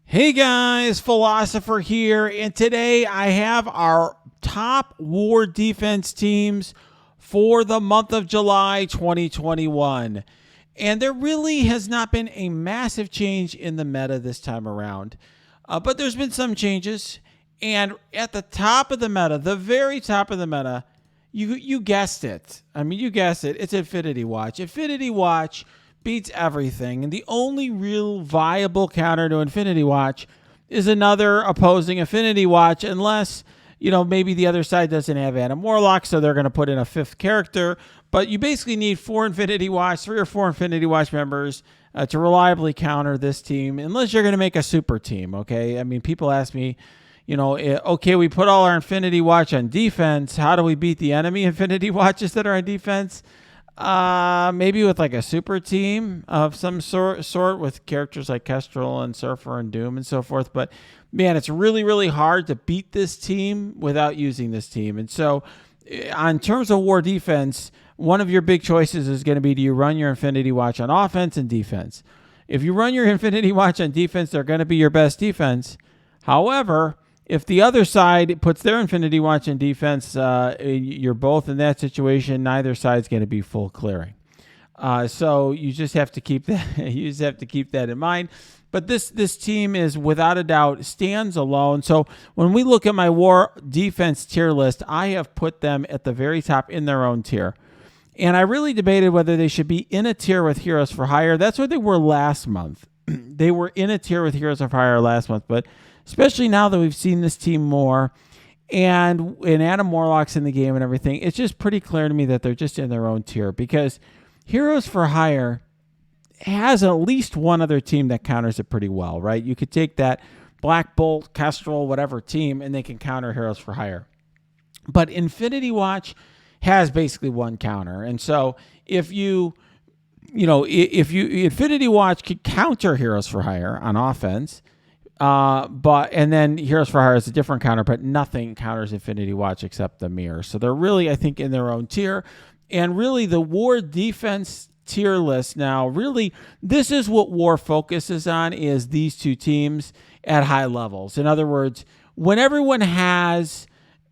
Hey guys, Philosopher here, and today I have our top war defense teams for the month of July 2021. And there really has not been a massive change in the meta this time around, but there's been some changes. And at the top of the meta, the very top of the meta, you guessed it. I mean, you guessed it. It's Infinity Watch. Infinity Watch beats everything. And the only real viable counter to Infinity Watch is another opposing Infinity Watch, unless, maybe the other side doesn't have Adam Warlock, so they're going to put in a fifth character. But you basically need 3 or 4 Infinity Watch members to reliably counter this team, unless you're going to make a super team, okay? I mean, people ask me, okay, we put all our Infinity Watch on defense. How do we beat the enemy Infinity Watches that are on defense? Maybe with like a super team of some sort with characters like Kestrel and Surfer and Doom and so forth. But man, it's really, really hard to beat this team without using this team. And so on terms of war defense, one of your big choices is going to be, do you run your Infinity Watch on offense and defense? If you run your Infinity Watch on defense, they're going to be your best defense. However, if the other side puts their Infinity Watch in defense, you're both in that situation. Neither side's going to be full clearing. So you just have to keep that. You just have to keep that in mind. But this team is without a doubt stands alone. So when we look at my war defense tier list, I have put them at the very top in their own tier. And I really debated whether they should be in a tier with Heroes for Hire. That's what they were last month. They were in a tier with Heroes for Hire last month, but especially now that we've seen this team more and Adam Warlock's in the game and everything, it's just pretty clear to me that they're just in their own tier, because Heroes for Hire has at least one other team that counters it pretty well, right? You could take that Black Bolt, Kestrel, whatever team, and they can counter Heroes for Hire. But Infinity Watch has basically one counter. And so if Infinity Watch could counter Heroes for Hire on offense, and then Heroes for Hire is a different counter, but nothing counters Infinity Watch except the mirror. So they're really, I think, in their own tier. And really, the war defense tier list now, really, this is what war focuses on, is these two teams at high levels. In other words, when everyone has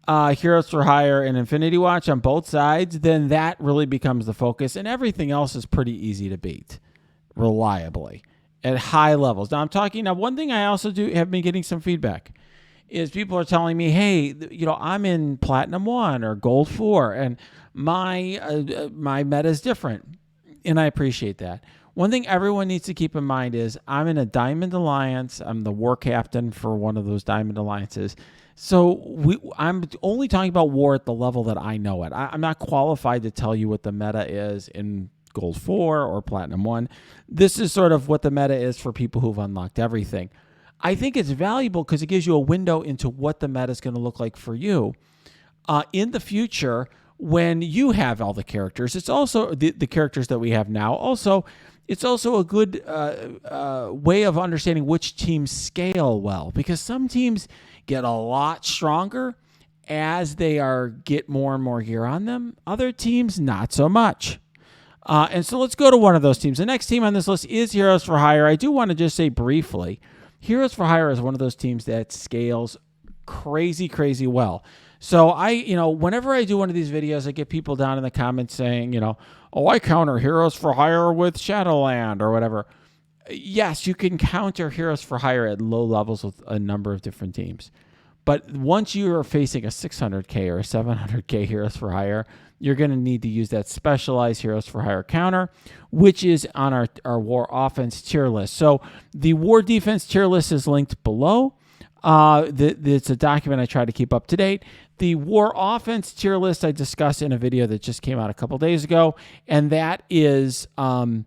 Heroes for Hire and Infinity Watch on both sides, then that really becomes the focus, and everything else is pretty easy to beat reliably at high levels. Now, one thing I also have been getting some feedback is people are telling me, hey, I'm in Platinum 1 or Gold 4, and my meta is different, and I appreciate that. One thing everyone needs to keep in mind is I'm in a Diamond Alliance. I'm the war captain for one of those Diamond Alliances. So I'm only talking about war at the level that I know it. I'm not qualified to tell you what the meta is in Gold 4 or Platinum 1. This is sort of what the meta is for people who've unlocked everything. I think it's valuable because it gives you a window into what the meta is going to look like for you in the future when you have all the characters. It's also the characters that we have now. Also, it's also a good way of understanding which teams scale well, because some teams get a lot stronger as they get more and more gear on them. Other teams, not so much. And so let's go to one of those teams. The next team on this list is Heroes for Hire. I do want to just say briefly, Heroes for Hire is one of those teams that scales crazy, crazy well. So whenever I do one of these videos, I get people down in the comments saying, I counter Heroes for Hire with Shadowland or whatever. Yes, you can counter Heroes for Hire at low levels with a number of different teams. But once you are facing a 600K or a 700K Heroes for Hire, you're going to need to use that specialized Heroes for Hire counter, which is on our war offense tier list. So the war defense tier list is linked below. It's a document I try to keep up to date. The war offense tier list I discussed in a video that just came out a couple days ago, and that is in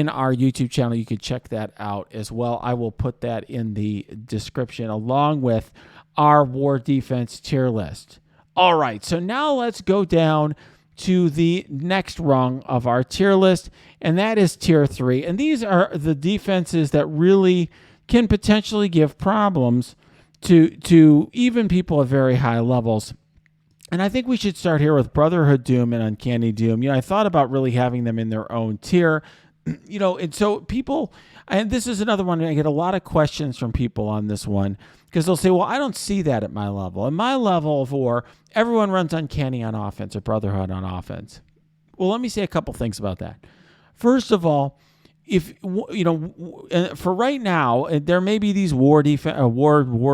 our YouTube channel. You can check that out as well. I will put that in the description along with our war defense tier list. All right, so now let's go down to the next rung of our tier list, and that is tier 3. And these are the defenses that really can potentially give problems to even people at very high levels. And I think we should start here with Brotherhood Doom and Uncanny Doom. I thought about really having them in their own tier, And so people, and this is another one, I get a lot of questions from people on this one, because they'll say, well, I don't see that at my level. At my level of war, everyone runs Uncanny on offense or Brotherhood on offense. Well, let me say a couple things about that. First of all, if for right now, there may be these war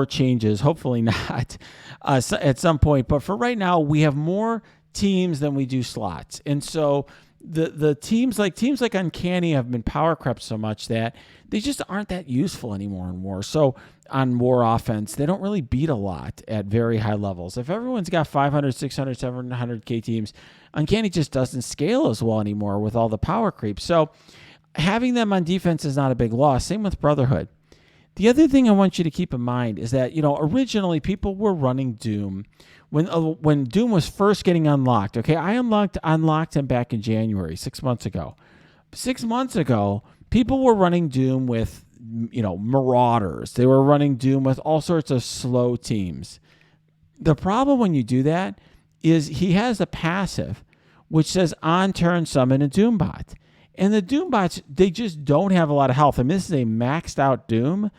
changes. Hopefully not at some point. But for right now, we have more teams than we do slots, and so the teams like Uncanny have been power crept so much that they just aren't that useful anymore in war. So on war offense, they don't really beat a lot at very high levels. If everyone's got 500, 600, 700K teams, Uncanny just doesn't scale as well anymore with all the power creep. So having them on defense is not a big loss. Same with Brotherhood. The other thing I want you to keep in mind is that, originally people were running Doom when Doom was first getting unlocked. Okay, I unlocked him back in January, 6 months ago. 6 months ago, people were running Doom with, Marauders. They were running Doom with all sorts of slow teams. The problem when you do that is he has a passive which says on turn summon a Doom bot. And the Doom bots, they just don't have a lot of health. I mean, this is a maxed out Doom.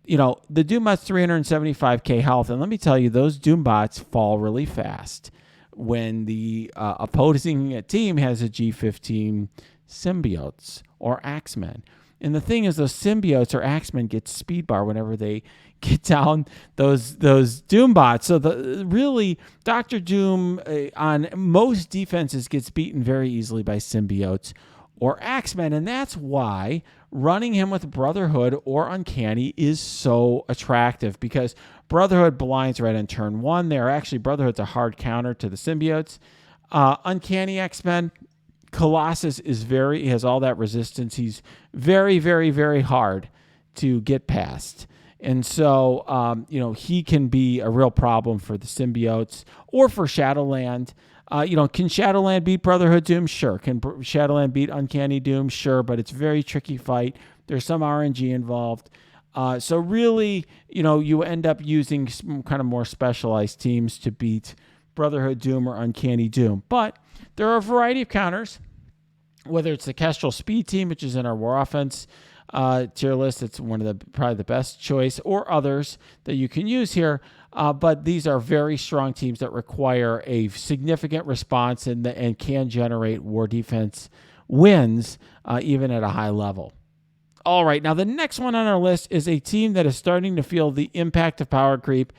The Doom bot's 375k health. And let me tell you, those Doom bots fall really fast when the opposing team has a G15 symbiotes or Axemen. And the thing is, those symbiotes or Axemen get speed bar whenever they get down those Doom bots. So really, Dr. Doom on most defenses gets beaten very easily by symbiotes or Axemen, and that's why running him with Brotherhood or Uncanny is so attractive, because Brotherhood blinds right on turn one. Brotherhood's a hard counter to the symbiotes. Uncanny Axemen, Colossus has all that resistance. He's very, very hard to get past. And so, he can be a real problem for the symbiotes or for Shadowland. Can Shadowland beat Brotherhood Doom? Sure. Can Shadowland beat Uncanny Doom? Sure, but it's a very tricky fight. There's some RNG involved. So really, you end up using some kind of more specialized teams to beat Brotherhood Doom or Uncanny Doom. But there are a variety of counters, whether it's the Kestrel Speed Team, which is in our War Offense tier list. It's probably the best choice, or others that you can use here. But these are very strong teams that require a significant response and can generate war defense wins even at a high level. All right, now the next one on our list is a team that is starting to feel the impact of power creep,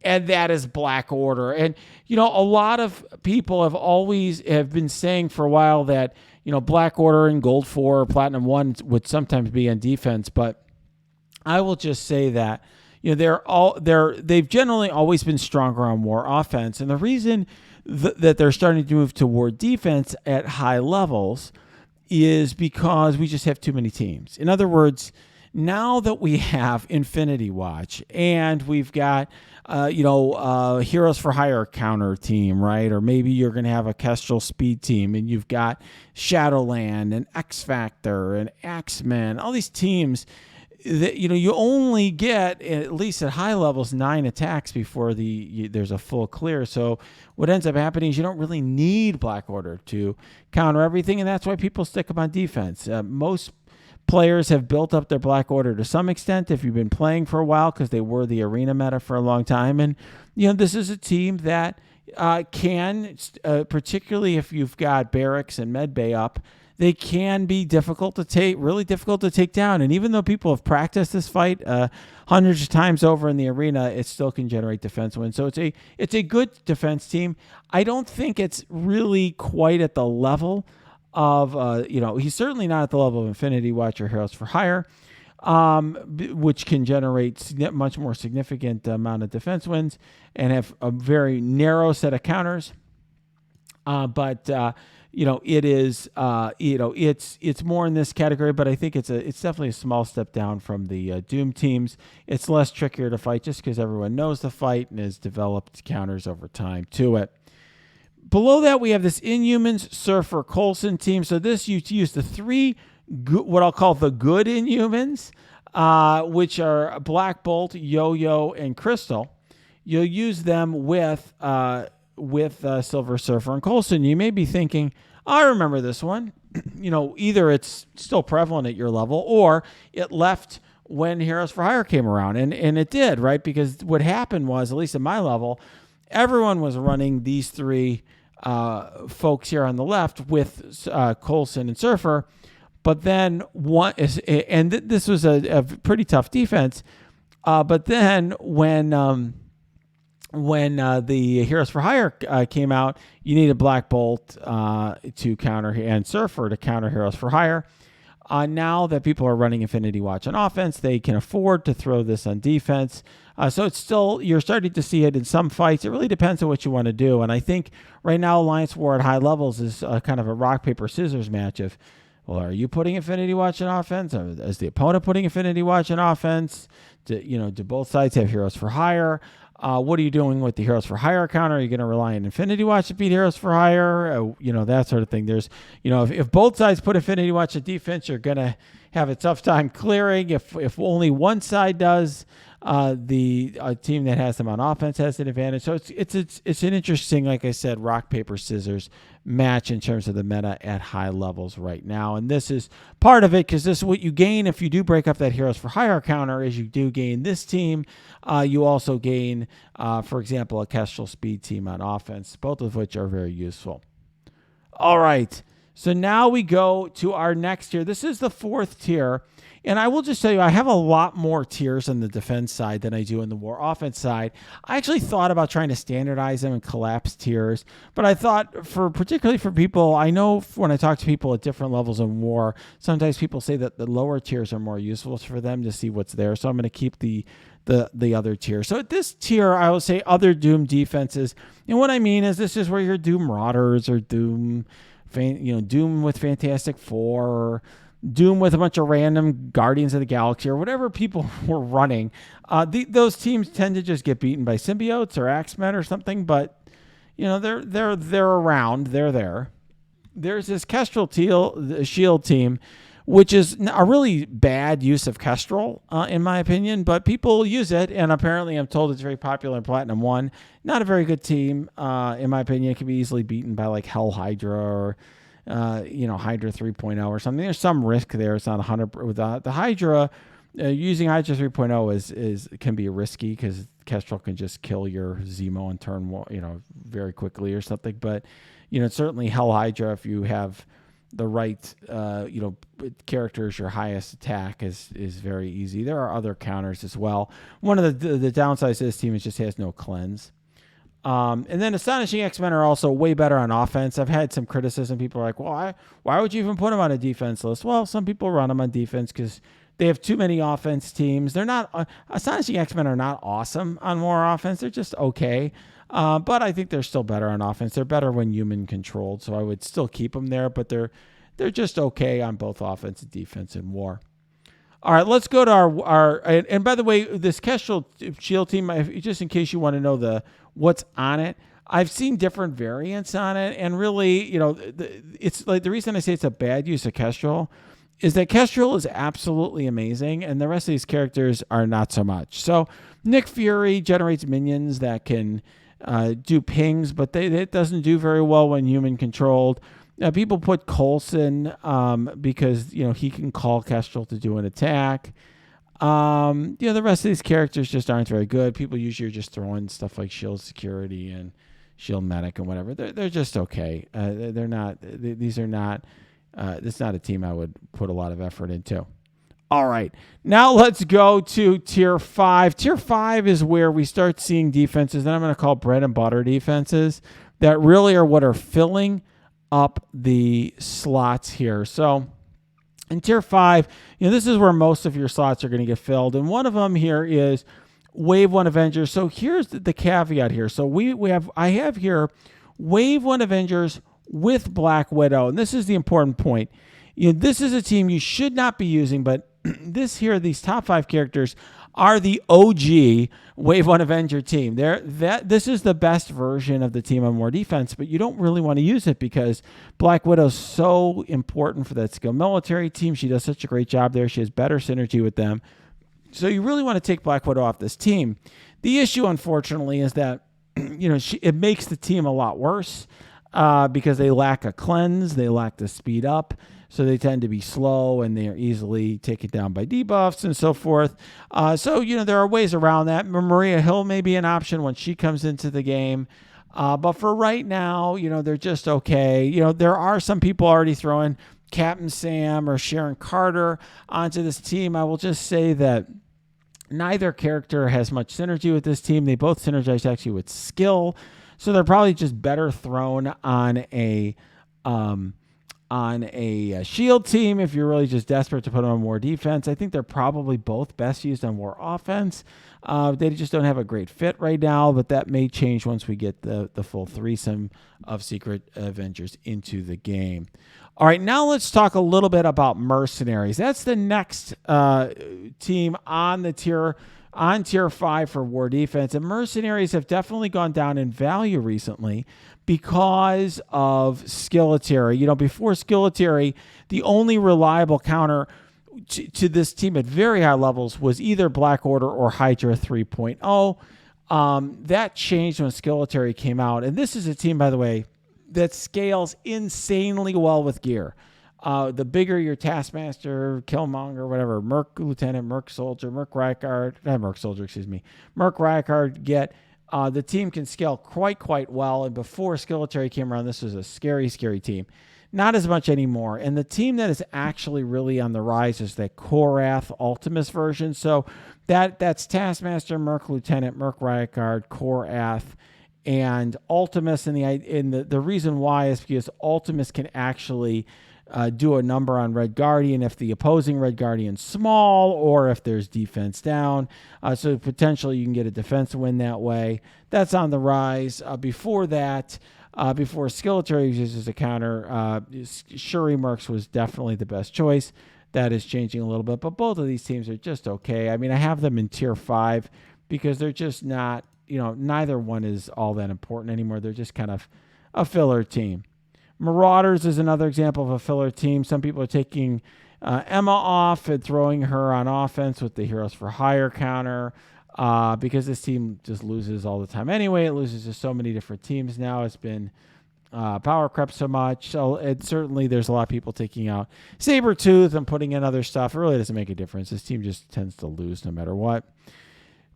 and that is Black Order. And, a lot of people have been saying for a while that, Black Order and Gold 4 or Platinum 1 would sometimes be on defense, but I will just say that, they've generally always been stronger on war offense. And the reason that they're starting to move toward defense at high levels is because we just have too many teams. In other words, now that we have Infinity Watch and we've got, Heroes for Hire counter team, right? Or maybe you're going to have a Kestrel Speed team, and you've got Shadowland and X Factor and Axemen, all these teams that, you only get, at least at high levels, 9 attacks before there's a full clear. So what ends up happening is you don't really need Black Order to counter everything, and that's why people stick them on defense. Most players have built up their Black Order to some extent if you've been playing for a while, because they were the arena meta for a long time. And, this is a team that can, particularly if you've got barracks and medbay up, they can be really difficult to take down. And even though people have practiced this fight hundreds of times over in the arena, it still can generate defense wins. So it's a good defense team. I don't think it's really quite at the level of, he's certainly not at the level of Infinity Watch or Heroes for Hire, which can generate much more significant amount of defense wins and have a very narrow set of counters. But it is, it's more in this category, but I think it's definitely a small step down from the Doom teams. It's less trickier to fight just because everyone knows the fight and has developed counters over time to it. Below that, we have this Inhumans, Surfer, Coulson team. So this, you use the three, what I'll call the good Inhumans, which are Black Bolt, Yo-Yo, and Crystal. You'll use them with Silver Surfer and Coulson. You may be thinking, I remember this one. either it's still prevalent at your level or it left when Heroes for Hire came around. And it did, right? Because what happened was, at least at my level, everyone was running these three folks here on the left with Coulson and Surfer. But then this was a pretty tough defense. But then when the Heroes for Hire came out, you needed Black Bolt to counter and Surfer to counter Heroes for Hire. Now that people are running Infinity Watch on offense, they can afford to throw this on defense. So it's still, you're starting to see it in some fights. It really depends on what you want to do. And I think right now Alliance War at high levels is kind of a rock, paper, scissors match of, well, are you putting Infinity Watch on offense? Or is the opponent putting Infinity Watch on offense? Do both sides have Heroes for Hire? What are you doing with the Heroes for Hire counter? Are you going to rely on Infinity Watch to beat Heroes for Hire? That sort of thing. There's, if both sides put Infinity Watch at defense, you're going to have a tough time clearing. If only one side does, the team that has them on offense has an advantage. So it's an interesting, like I said, rock, paper, scissors match in terms of the meta at high levels right now. And this is part of it, because this is what you gain if you do break up that Heroes for Hire counter, is you do gain this team. You also gain, for example, a Kestrel speed team on offense, both of which are very useful. All right. So now we go to our next tier. This is the fourth tier. And I will just tell you, I have a lot more tiers on the defense side than I do on the war offense side. I actually thought about trying to standardize them and collapse tiers, but I thought particularly for people, I know when I talk to people at different levels in war, sometimes people say that the lower tiers are more useful for them to see what's there. So I'm going to keep the other tier. So at this tier, I will say other Doom defenses. And what I mean is this is where your Doom Marauders or Doom with Fantastic Four, or Doom with a bunch of random Guardians of the Galaxy, or whatever people were running. Those teams tend to just get beaten by symbiotes or Axemen or something, but they're around. They're there. There's this Kestrel shield team, which is a really bad use of Kestrel, in my opinion, but people use it, and apparently I'm told it's very popular in Platinum 1. Not a very good team, in my opinion. It can be easily beaten by like Hell Hydra or Hydra 3.0 or something. There's some risk there. It's not 100 with the Hydra. Using Hydra 3.0 can be risky, because Kestrel can just kill your Zemo and turn very quickly or something. But certainly Hell Hydra, if you have the right characters, your highest attack is very easy. There are other counters as well. One of the downsides of this team is just has no cleanse. And then Astonishing X-Men are also way better on offense. I've had some criticism. People are like, well, why would you even put them on a defense list? Well, some people run them on defense because they have too many offense teams. They're not Astonishing X-Men are not awesome on more offense. They're just okay. But I think they're still better on offense. They're better when human controlled, so I would still keep them there. But they're just okay on both offense and defense in war. All right, let's go to our and by the way, this Kestrel shield team, just in case you want to know what's on it, I've seen different variants on it, and really, it's like the reason I say it's a bad use of Kestrel is that Kestrel is absolutely amazing, and the rest of these characters are not so much. So Nick Fury generates minions that can do pings, but it doesn't do very well when human controlled. People put Coulson because he can call Kestrel to do an attack. The rest of these characters just aren't very good. People usually are just throwing stuff like Shield Security and Shield Medic and whatever. They're just okay. They're not. These are not. It's not a team I would put a lot of effort into. All right, now let's go to Tier 5. Tier 5 is where we start seeing defenses that I'm going to call bread and butter defenses that really are what are filling up the slots here. So in Tier 5, this is where most of your slots are going to get filled. And one of them here is Wave 1 Avengers. So here's the caveat here. So I have here Wave 1 Avengers with Black Widow. And this is the important point. This is a team you should not be using, but these top 5 characters are the OG Wave 1 Avenger team. This is the best version of the team on more defense, but you don't really want to use it because Black Widow's so important for that skill military team. She does such a great job there. She has better synergy with them. So you really want to take Black Widow off this team. The issue, unfortunately, is that it makes the team a lot worse. because they lack a cleanse. They lack the speed up. So they tend to be slow and they are easily taken down by debuffs and so forth. So there are ways around that. Maria Hill may be an option when she comes into the game. But for right now, they're just okay. There are some people already throwing Captain Sam or Sharon Carter onto this team. I will just say that neither character has much synergy with this team. They both synergize actually with skill. So they're probably just better thrown on a shield team if you're really just desperate to put on more defense. I think they're probably both best used on war offense. They just don't have a great fit right now, but that may change once we get the full threesome of Secret Avengers into the game. All right, now let's talk a little bit about Mercenaries. That's the next team on tier 5 for war defense. And Mercenaries have definitely gone down in value recently because of Skilletary. Before Skilletary, the only reliable counter to this team at very high levels was either Black Order or Hydra 3.0. That changed when Skilletary came out. And this is a team, by the way, that scales insanely well with gear. The bigger your Taskmaster, Killmonger, whatever, Merc Lieutenant, Merc Soldier, Merc Rycard get, the team can scale quite well. And before Skilletary came around, this was a scary team. Not as much anymore. And the team that is actually really on the rise is the Korath Ultimus version. So that's Taskmaster, Merc Lieutenant, Merc Rycard, Korath, and Ultimus. And the reason why is because Ultimus can actually do a number on Red Guardian if the opposing Red Guardian's small or if there's defense down. So potentially you can get a defense win that way. That's on the rise. Before that, before Skilletary was used as a counter, Shuri Mercs was definitely the best choice. That is changing a little bit, but both of these teams are just okay. I mean, I have them in tier 5 because they're just not, neither one is all that important anymore. They're just kind of a filler team. Marauders is another example of a filler team. Some people are taking Emma off and throwing her on offense with the Heroes for Hire counter because this team just loses all the time. Anyway, it loses to so many different teams now. It's been power crept so much. So certainly there's a lot of people taking out Sabretooth and putting in other stuff. It really doesn't make a difference. This team just tends to lose no matter what.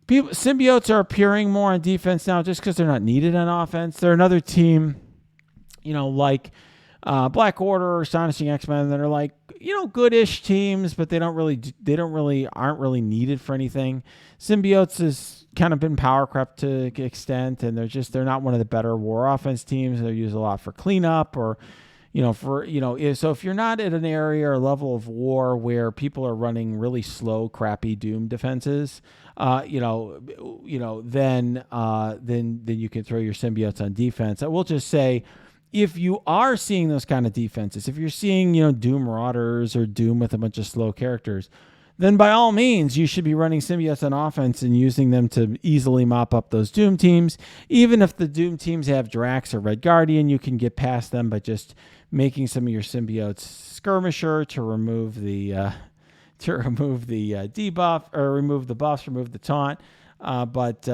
Symbiotes are appearing more on defense now just because they're not needed on offense. They're another team, like Black Order or Astonishing X-Men that are like, good-ish teams, but aren't really needed for anything. Symbiotes has kind of been power crept to an extent, and they're not one of the better war offense teams. They're used a lot for cleanup or, so if you're not at an area or level of war where people are running really slow, crappy Doom defenses, then you can throw your symbiotes on defense. I will just say, if you are seeing those kind of defenses, if you're seeing, Doom Marauders or Doom with a bunch of slow characters, then by all means, you should be running symbiotes on offense and using them to easily mop up those Doom teams. Even if the Doom teams have Drax or Red Guardian, you can get past them by just making some of your symbiotes skirmisher to remove the debuff or remove the buffs, remove the taunt. But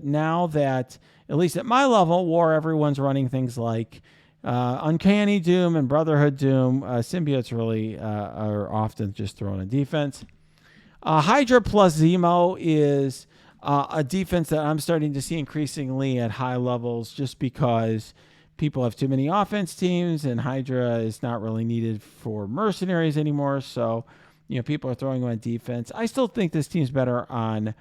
now that, at least at my level, war, everyone's running things like Uncanny Doom and Brotherhood Doom. Symbiotes really are often just thrown in defense. Hydra plus Zemo is a defense that I'm starting to see increasingly at high levels just because people have too many offense teams and Hydra is not really needed for Mercenaries anymore. So, people are throwing on defense. I still think this team's better on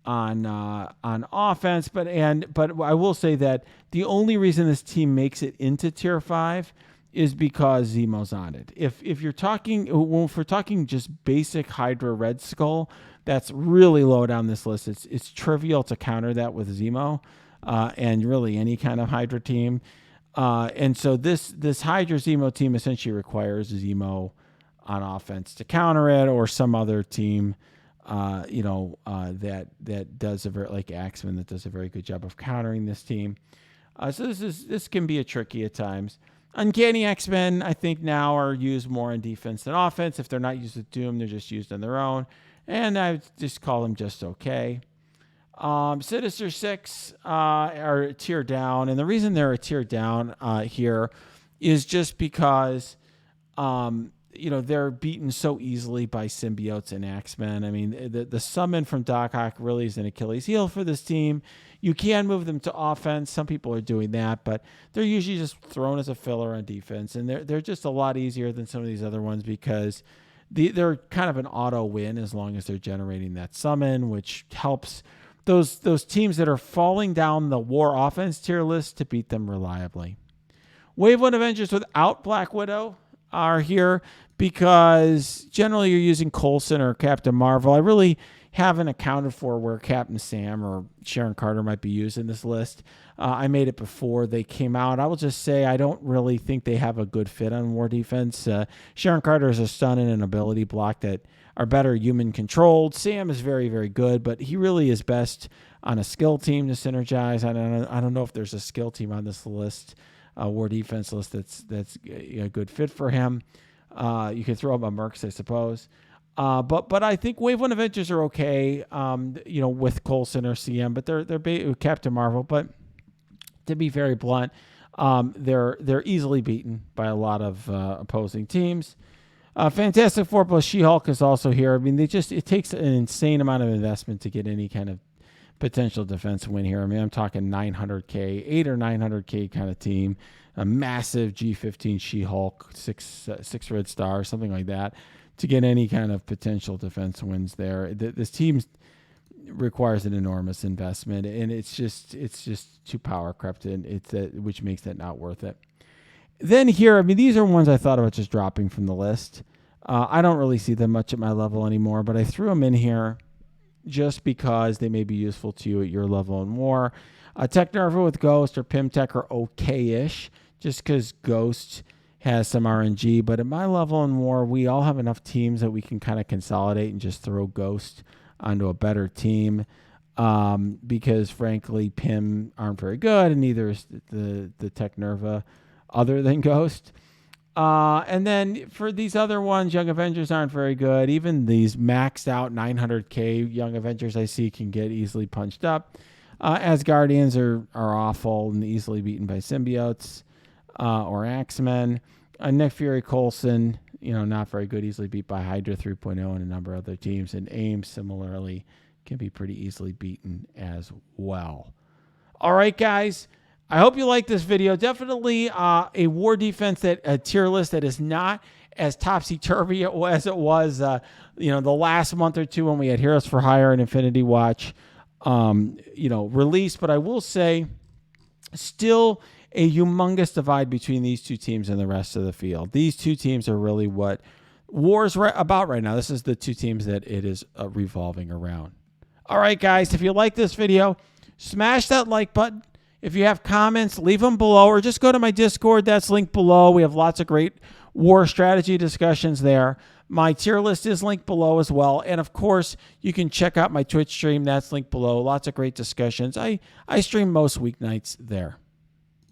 offense, but I will say that the only reason this team makes it into tier 5 is because Zemo's on it. If we're talking just basic Hydra Red Skull, that's really low down this list. It's trivial to counter that with Zemo, and really any kind of Hydra team. And so this Hydra Zemo team essentially requires Zemo on offense to counter it, or some other team that does like Axeman that does a very good job of countering this team. So this can be a tricky at times. Uncanny X-Men, I think now are used more in defense than offense. If they're not used with Doom, they're just used on their own. And I just call them just okay. Sinister Six are a tier down, and the reason they're a tier down here is just because they're beaten so easily by symbiotes and Axemen. I mean, the summon from Doc Ock really is an Achilles heel for this team. You can move them to offense. Some people are doing that, but they're usually just thrown as a filler on defense, and they're just a lot easier than some of these other ones because they're kind of an auto win as long as they're generating that summon, which helps those teams that are falling down the war offense tier list to beat them reliably. Wave 1 Avengers without Black Widow are here because generally you're using Coulson or Captain Marvel. I really haven't accounted for where Captain Sam or Sharon Carter might be used in this list. I made it before they came out. I will just say I don't really think they have a good fit on war defense. Sharon Carter is a stun and an ability block that are better human controlled. Sam is very, very good, but he really is best on a skill team to synergize. I don't know if there's a skill team on this list, war defense list that's a good fit for him. You can throw up a Mercs, I suppose. But I think Wave 1 Avengers are okay, with Coulson or CM, but they're Captain Marvel. But to be very blunt, they're easily beaten by a lot of opposing teams. Fantastic Four plus She-Hulk is also here. I mean, it takes an insane amount of investment to get any kind of potential defense win here. I mean, I'm talking 900K, 8 or 900K kind of team, a massive G15 She-Hulk, six red stars, something like that, to get any kind of potential defense wins there. This team requires an enormous investment, and it's just too power crept in. Which makes it not worth it. Then here, I mean, these are ones I thought about just dropping from the list. I don't really see them much at my level anymore, but I threw them in here just because they may be useful to you at your level and more. Technerva with Ghost or Pimtech are okay-ish, just because Ghost has some RNG. But at my level and more, we all have enough teams that we can kind of consolidate and just throw Ghost onto a better team. Because, frankly, Pim aren't very good, and neither is the Technerva other than Ghost. And then for these other ones, Young Avengers aren't very good. Even these maxed out 900K Young Avengers I see can get easily punched up. Asgardians are awful and easily beaten by symbiotes or Axemen. Nick Fury Coulson, not very good, easily beat by Hydra 3.0 and a number of other teams. And AIM similarly can be pretty easily beaten as well. All right, guys. I hope you like this video. Definitely a war defense a tier list that is not as topsy-turvy as it was, the last month or two when we had Heroes for Hire and Infinity Watch, released. But I will say, still a humongous divide between these two teams and the rest of the field. These two teams are really what war is about right now. This is the two teams that it is revolving around. All right, guys, if you like this video, smash that like button. If you have comments, leave them below, or just go to my Discord. That's linked below. We have lots of great war strategy discussions there. My tier list is linked below as well. And, of course, you can check out my Twitch stream. That's linked below. Lots of great discussions. I stream most weeknights there.